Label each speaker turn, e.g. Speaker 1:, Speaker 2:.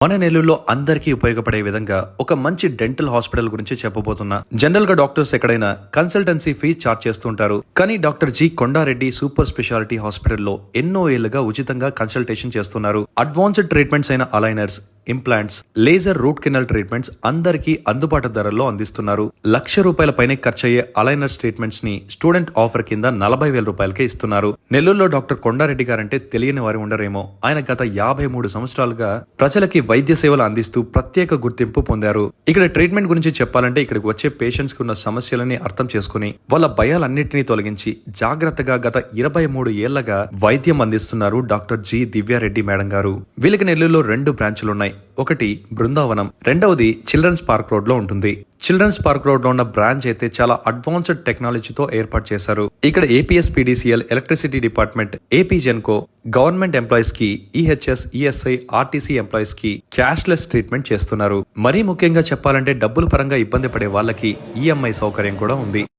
Speaker 1: మన నెల్లూరులో అందరికీ ఉపయోగపడే విధంగా ఒక మంచి డెంటల్ హాస్పిటల్ గురించి చెప్పబోతున్నా. జనరల్ గా డాక్టర్స్ ఎక్కడైనా కన్సల్టెన్సీ ఫీ చార్జ్ చేస్తుంటారు. కానీ doctor G Kondareddy super speciality హాస్పిటల్లో ఎన్నో ఏళ్లుగా ఉచితంగా కన్సల్టేషన్ చేస్తున్నారు. అడ్వాన్స్డ్ ట్రీట్మెంట్స్ అయిన aligners, implants, laser root canal treatments అందరికీ అందుబాటు ధరల్లో అందిస్తున్నారు. ₹1,00,000 పైనే ఖర్చయ్యే అలైనర్స్ ట్రీట్మెంట్స్ ని స్టూడెంట్ ఆఫర్ కింద ₹40,000కే ఇస్తున్నారు. నెల్లూరులో డాక్టర్ కొండారెడ్డి గారంటే తెలియని వారు ఉండరేమో. ఆయన గత 53 సంవత్సరాలుగా ప్రజలకి వైద్య సేవలు అందిస్తూ ప్రత్యేక గుర్తింపు పొందారు. ఇక్కడ ట్రీట్మెంట్ గురించి చెప్పాలంటే ఇక్కడికి వచ్చే పేషెంట్స్ కి ఉన్న సమస్యలని అర్థం చేసుకుని వాళ్ళ భయాలన్నింటినీ తొలగించి జాగ్రత్తగా గత 23 ఏళ్లగా వైద్యం అందిస్తున్నారు డాక్టర్ జి దివ్యారెడ్డి మేడం గారు. వీళ్ళకి నెల్లూరులో 2 బ్రాంచ్లున్నాయి. ఒకటి బృందావనం, రెండవది చిల్డ్రన్స్ పార్క్ రోడ్ లో ఉంటుంది. చిల్డ్రన్స్ పార్క్ రోడ్ లో ఉన్న బ్రాంచ్ అయితే చాలా అడ్వాన్స్డ్ టెక్నాలజీతో ఏర్పాటు చేశారు. ఇక్కడ APS PDCL, electricity department, AP Genco, government employees కి, ఈహెచ్ఎస్, ఈఎస్ఐ, ఆర్టీసీ ఎంప్లాయీస్ కి క్యాష్లెస్ ట్రీట్మెంట్ చేస్తున్నారు. మరీ ముఖ్యంగా చెప్పాలంటే డబ్బుల పరంగా ఇబ్బంది పడే వాళ్ళకి ఈఎంఐ సౌకర్యం కూడా ఉంది.